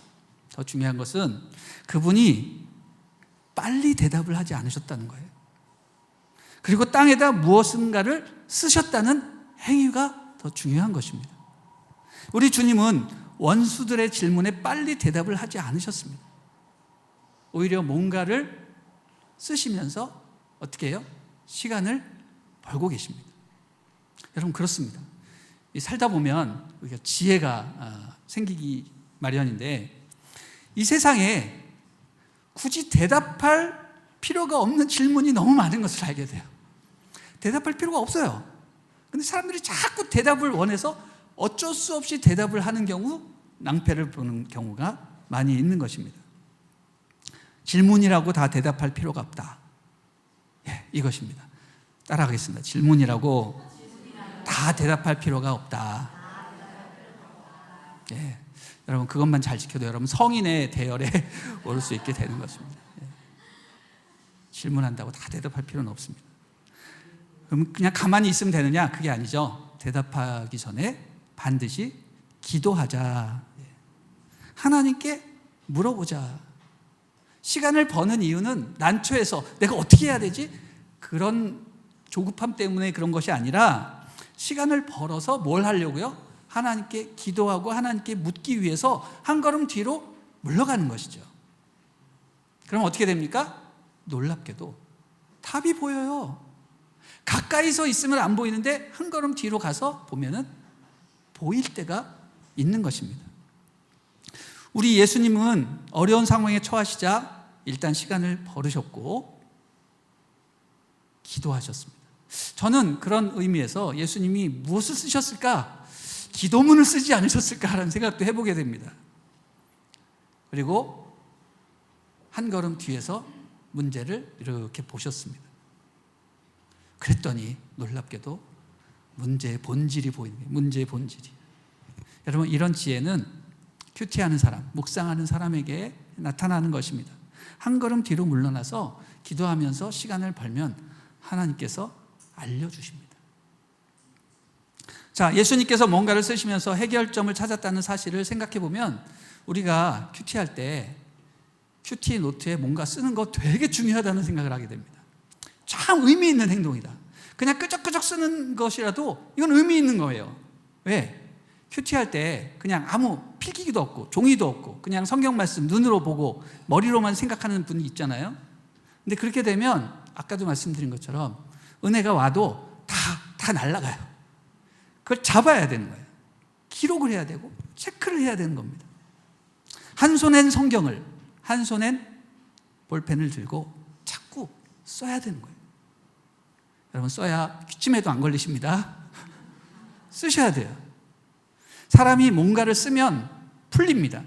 더 중요한 것은 그분이 빨리 대답을 하지 않으셨다는 거예요. 그리고 땅에다 무엇인가를 쓰셨다는 행위가 더 중요한 것입니다. 우리 주님은 원수들의 질문에 빨리 대답을 하지 않으셨습니다. 오히려 뭔가를 쓰시면서 어떻게 해요? 시간을 벌고 계십니다. 여러분, 그렇습니다. 살다 보면 우리가 지혜가 생기기 마련인데, 이 세상에 굳이 대답할 필요가 없는 질문이 너무 많은 것을 알게 돼요. 대답할 필요가 없어요. 근데 사람들이 자꾸 대답을 원해서 어쩔 수 없이 대답을 하는 경우, 낭패를 보는 경우가 많이 있는 것입니다. 질문이라고 다 대답할 필요가 없다. 이것입니다. 따라가겠습니다. 질문이라고 다 대답할 필요가 없다. 여러분, 그것만 잘 지켜도 여러분 성인의 대열에 오를 수 있게 되는 것입니다. 질문한다고 다 대답할 필요는 없습니다. 그럼 그냥 가만히 있으면 되느냐? 그게 아니죠. 대답하기 전에 반드시 기도하자. 하나님께 물어보자. 시간을 버는 이유는 난처해서 내가 어떻게 해야 되지? 그런 조급함 때문에 그런 것이 아니라 시간을 벌어서 뭘 하려고요? 하나님께 기도하고 하나님께 묻기 위해서 한 걸음 뒤로 물러가는 것이죠. 그럼 어떻게 됩니까? 놀랍게도 답이 보여요. 가까이서 있으면 안 보이는데 한 걸음 뒤로 가서 보면은 보일 때가 있는 것입니다. 우리 예수님은 어려운 상황에 처하시자 일단 시간을 벌으셨고 기도하셨습니다. 저는 그런 의미에서 예수님이 무엇을 쓰셨을까? 기도문을 쓰지 않으셨을까라는 생각도 해보게 됩니다. 그리고 한 걸음 뒤에서 문제를 이렇게 보셨습니다. 그랬더니 놀랍게도 문제의 본질이 보이는 거예요. 문제의 본질이. 여러분, 이런 지혜는 큐티하는 사람, 묵상하는 사람에게 나타나는 것입니다. 한 걸음 뒤로 물러나서 기도하면서 시간을 벌면 하나님께서 알려주십니다. 자, 예수님께서 뭔가를 쓰시면서 해결점을 찾았다는 사실을 생각해 보면 우리가 큐티할 때 큐티 노트에 뭔가 쓰는 거 되게 중요하다는 생각을 하게 됩니다. 참 의미 있는 행동이다. 그냥 끄적끄적 쓰는 것이라도 이건 의미 있는 거예요. 왜? 큐티할 때 그냥 아무 필기기도 없고 종이도 없고 그냥 성경 말씀 눈으로 보고 머리로만 생각하는 분이 있잖아요. 근데 그렇게 되면 아까도 말씀드린 것처럼 은혜가 와도 다 날아가요. 그걸 잡아야 되는 거예요. 기록을 해야 되고 체크를 해야 되는 겁니다. 한 손엔 성경을, 한 손엔 볼펜을 들고 자꾸 써야 되는 거예요. 여러분, 써야 기침에도 안 걸리십니다. 쓰셔야 돼요. 사람이 뭔가를 쓰면 풀립니다.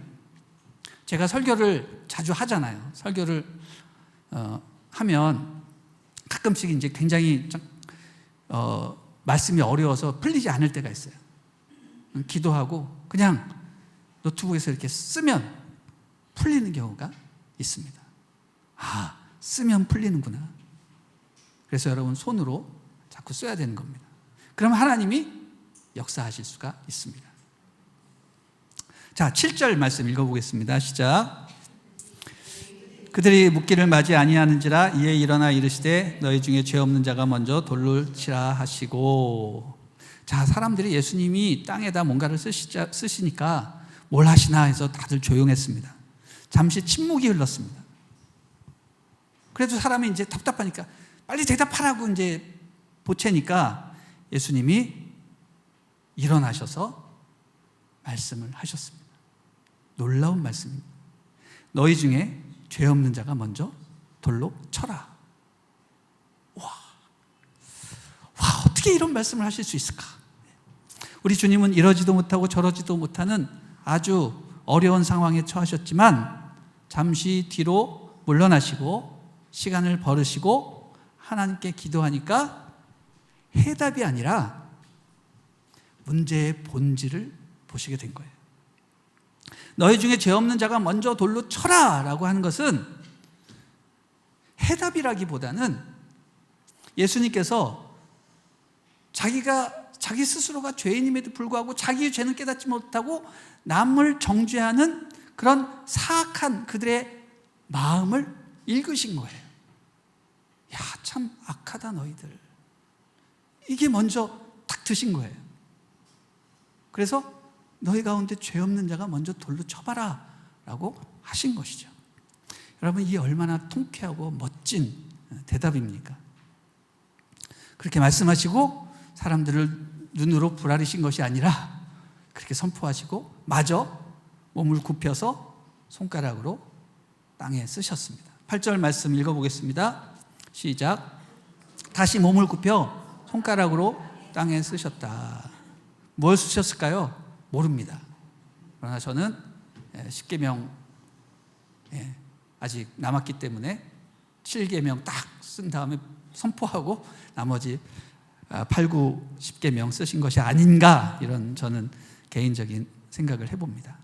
제가 설교를 자주 하잖아요. 설교를 하면 가끔씩 이제 굉장히 말씀이 어려워서 풀리지 않을 때가 있어요. 기도하고 그냥 노트북에서 이렇게 쓰면 풀리는 경우가 있습니다. 아, 쓰면 풀리는구나. 그래서 여러분 손으로 자꾸 써야 되는 겁니다. 그럼 하나님이 역사하실 수가 있습니다. 자, 7절 말씀 읽어보겠습니다. 시작. 그들이 묻기를 맞이 아니하는지라 이에 일어나 이르시되 너희 중에 죄 없는 자가 먼저 돌을 치라 하시고. 자, 사람들이 예수님이 땅에다 뭔가를 쓰시니까 뭘 하시나 해서 다들 조용했습니다. 잠시 침묵이 흘렀습니다. 그래도 사람이 이제 답답하니까 빨리 대답하라고 이제 보채니까 예수님이 일어나셔서 말씀을 하셨습니다. 놀라운 말씀입니다. 너희 중에 죄 없는 자가 먼저 돌로 쳐라. 와, 어떻게 이런 말씀을 하실 수 있을까? 우리 주님은 이러지도 못하고 저러지도 못하는 아주 어려운 상황에 처하셨지만 잠시 뒤로 물러나시고 시간을 벌으시고 하나님께 기도하니까 해답이 아니라 문제의 본질을 보시게 된 거예요. 너희 중에 죄 없는 자가 먼저 돌로 쳐라 라고 하는 것은 해답이라기보다는 예수님께서 자기 스스로가 죄인임에도 불구하고 자기의 죄는 깨닫지 못하고 남을 정죄하는 그런 사악한 그들의 마음을 읽으신 거예요. 야, 참 악하다 너희들. 이게 먼저 딱 드신 거예요. 그래서 너희 가운데 죄 없는 자가 먼저 돌로 쳐봐라 라고 하신 것이죠. 여러분, 이게 얼마나 통쾌하고 멋진 대답입니까? 그렇게 말씀하시고 사람들을 눈으로 불아리신 것이 아니라 그렇게 선포하시고 마저 몸을 굽혀서 손가락으로 땅에 쓰셨습니다. 8절 말씀 읽어보겠습니다. 시작. 다시 몸을 굽혀 손가락으로 땅에 쓰셨다. 뭘 쓰셨을까요? 모릅니다. 그러나 저는 10계명 아직 남았기 때문에 7계명 딱 쓴 다음에 선포하고 나머지 8, 9, 10계명 쓰신 것이 아닌가, 이런 저는 개인적인 생각을 해봅니다.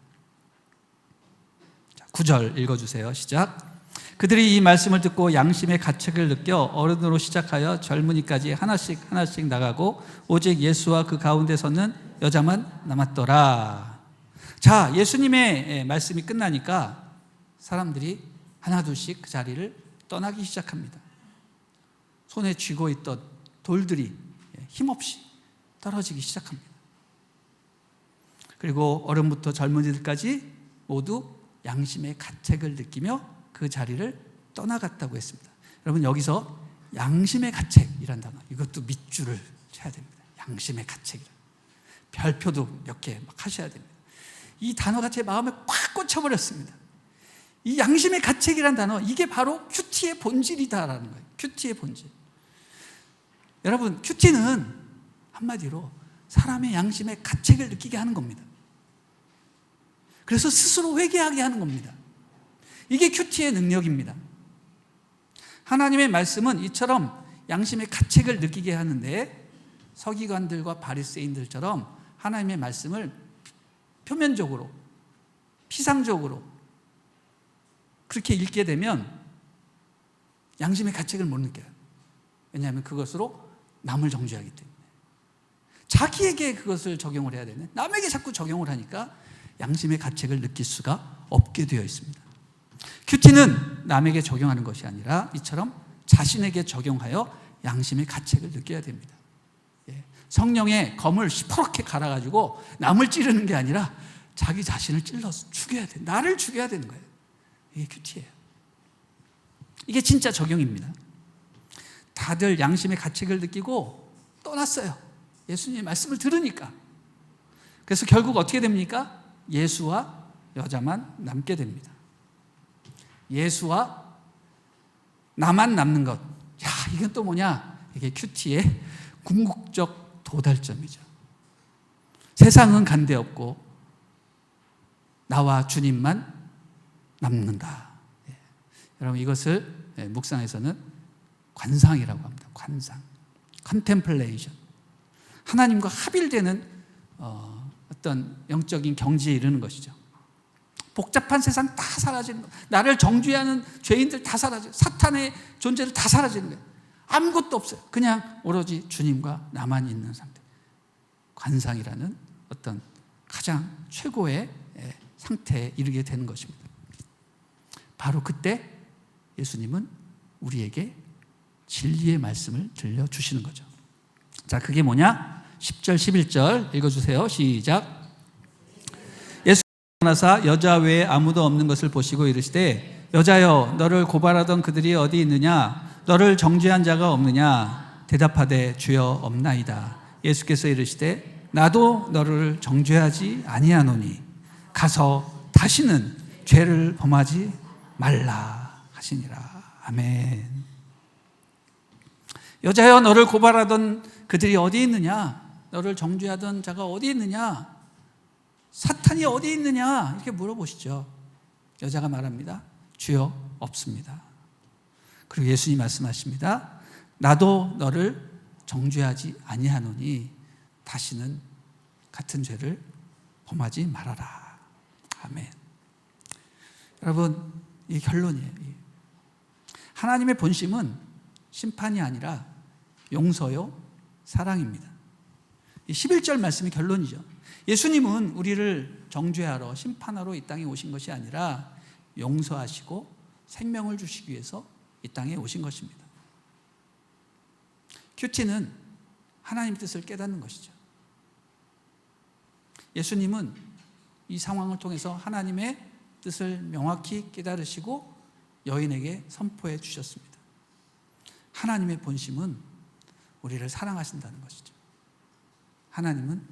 자, 9절 읽어주세요. 시작. 그들이 이 말씀을 듣고 양심의 가책을 느껴 어른으로 시작하여 젊은이까지 하나씩 나가고 오직 예수와 그 가운데 서는 여자만 남았더라. 자, 예수님의 말씀이 끝나니까 사람들이 하나둘씩 그 자리를 떠나기 시작합니다. 손에 쥐고 있던 돌들이 힘없이 떨어지기 시작합니다. 그리고 어른부터 젊은이들까지 모두 양심의 가책을 느끼며 그 자리를 떠나갔다고 했습니다. 여러분, 여기서 양심의 가책이란 단어, 이것도 밑줄을 쳐야 됩니다. 양심의 가책이라. 별표도 몇 개 막 하셔야 됩니다. 이 단어가 제 마음에 꽉 꽂혀버렸습니다. 이 양심의 가책이란 단어, 이게 바로 큐티의 본질이다라는 거예요. 큐티의 본질. 여러분, 큐티는 한마디로 사람의 양심의 가책을 느끼게 하는 겁니다. 그래서 스스로 회개하게 하는 겁니다. 이게 큐티의 능력입니다. 하나님의 말씀은 이처럼 양심의 가책을 느끼게 하는데, 서기관들과 바리새인들처럼 하나님의 말씀을 표면적으로, 피상적으로 그렇게 읽게 되면 양심의 가책을 못 느껴요. 왜냐하면 그것으로 남을 정죄하기 때문에. 자기에게 그것을 적용을 해야 되는, 남에게 자꾸 적용을 하니까 양심의 가책을 느낄 수가 없게 되어 있습니다. 큐티는 남에게 적용하는 것이 아니라 이처럼 자신에게 적용하여 양심의 가책을 느껴야 됩니다. 성령의 검을 시퍼렇게 갈아가지고 남을 찌르는 게 아니라 자기 자신을 찔러서 죽여야 돼. 나를 죽여야 되는 거예요. 이게 큐티예요. 이게 진짜 적용입니다. 다들 양심의 가책을 느끼고 떠났어요. 예수님의 말씀을 들으니까. 그래서 결국 어떻게 됩니까? 예수와 여자만 남게 됩니다. 예수와 나만 남는 것. 야, 이건 또 뭐냐? 이게 큐티의 궁극적 도달점이죠. 세상은 간데 없고 나와 주님만 남는다. 여러분, 이것을 묵상에서는 관상이라고 합니다. 관상, 컨템플레이션. 하나님과 합일되는 어떤 영적인 경지에 이르는 것이죠. 복잡한 세상 다 사라지는 것, 나를 정죄하는 죄인들 다 사라지고, 사탄의 존재를 다 사라지는 거예요. 아무것도 없어요. 그냥 오로지 주님과 나만 있는 상태. 관상이라는 어떤 가장 최고의 상태에 이르게 되는 것입니다. 바로 그때 예수님은 우리에게 진리의 말씀을 들려주시는 거죠. 자, 그게 뭐냐? 10절 11절 읽어주세요. 시작. 예수께서 일어나사 여자 외에 아무도 없는 것을 보시고 이르시되, 여자여, 너를 고발하던 그들이 어디 있느냐? 너를 정죄한 자가 없느냐? 대답하되, 주여, 없나이다. 예수께서 이르시되, 나도 너를 정죄하지 아니하노니 가서 다시는 죄를 범하지 말라 하시니라. 아멘. 여자여, 너를 고발하던 그들이 어디 있느냐? 너를 정죄하던 자가 어디 있느냐? 사탄이 어디 있느냐? 이렇게 물어보시죠. 여자가 말합니다. 주여, 없습니다. 그리고 예수님이 말씀하십니다. 나도 너를 정죄하지 아니하노니 다시는 같은 죄를 범하지 말아라. 아멘. 여러분, 이 결론이에요. 하나님의 본심은 심판이 아니라 용서요, 사랑입니다. 이 11절 말씀이 결론이죠. 예수님은 우리를 정죄하러, 심판하러 이 땅에 오신 것이 아니라 용서하시고 생명을 주시기 위해서 이 땅에 오신 것입니다. 큐티는 하나님의 뜻을 깨닫는 것이죠. 예수님은 이 상황을 통해서 하나님의 뜻을 명확히 깨달으시고 여인에게 선포해 주셨습니다. 하나님의 본심은 우리를 사랑하신다는 것이죠. 하나님은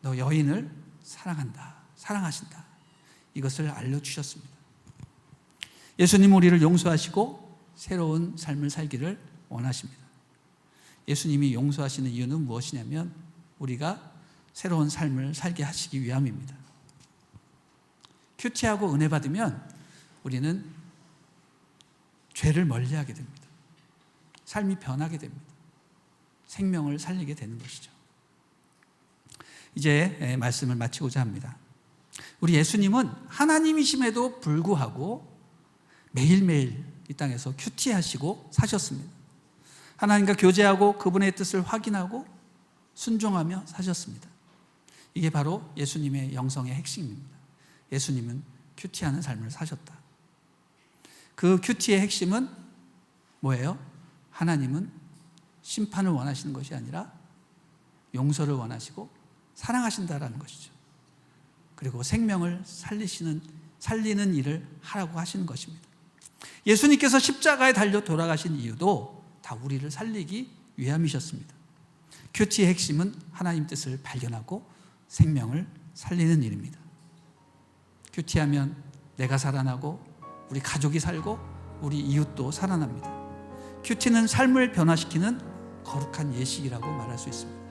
너 여인을 사랑한다, 사랑하신다, 이것을 알려주셨습니다. 예수님은 우리를 용서하시고 새로운 삶을 살기를 원하십니다. 예수님이 용서하시는 이유는 무엇이냐면 우리가 새로운 삶을 살게 하시기 위함입니다. 큐티하고 은혜 받으면 우리는 죄를 멀리하게 됩니다. 삶이 변하게 됩니다. 생명을 살리게 되는 것이죠. 이제 말씀을 마치고자 합니다. 우리 예수님은 하나님이심에도 불구하고 매일매일 이 땅에서 큐티하시고 사셨습니다. 하나님과 교제하고 그분의 뜻을 확인하고 순종하며 사셨습니다. 이게 바로 예수님의 영성의 핵심입니다. 예수님은 큐티하는 삶을 사셨다. 그 큐티의 핵심은 뭐예요? 하나님은 심판을 원하시는 것이 아니라 용서를 원하시고 사랑하신다라는 것이죠. 그리고 생명을 살리는 일을 하라고 하시는 것입니다. 예수님께서 십자가에 달려 돌아가신 이유도 다 우리를 살리기 위함이셨습니다. 큐티의 핵심은 하나님 뜻을 발견하고 생명을 살리는 일입니다. 큐티하면 내가 살아나고 우리 가족이 살고 우리 이웃도 살아납니다. 큐티는 삶을 변화시키는 거룩한 예식이라고 말할 수 있습니다.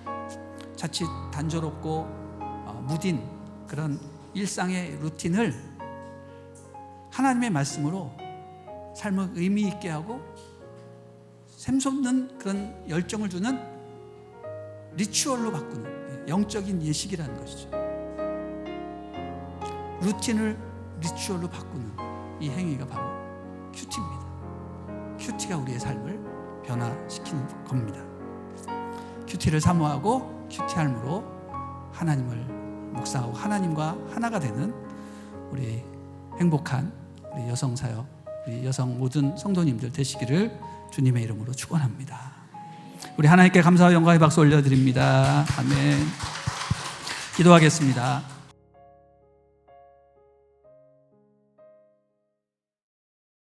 자칫 단조롭고 무딘 그런 일상의 루틴을 하나님의 말씀으로 삶을 의미 있게 하고 샘솟는 그런 열정을 주는 리추얼로 바꾸는 영적인 예식이라는 것이죠. 루틴을 리추얼로 바꾸는 이 행위가 바로 큐티입니다. 큐티가 우리의 삶을 변화시키는 겁니다. 큐티를 사모하고 큐티함으로 하나님을 묵상하고 하나님과 하나가 되는 우리 행복한 우리 여성 사역, 우리 여성 모든 성도님들 되시기를 주님의 이름으로 축원합니다. 우리 하나님께 감사와 영광의 박수 올려드립니다. 아멘. 기도하겠습니다.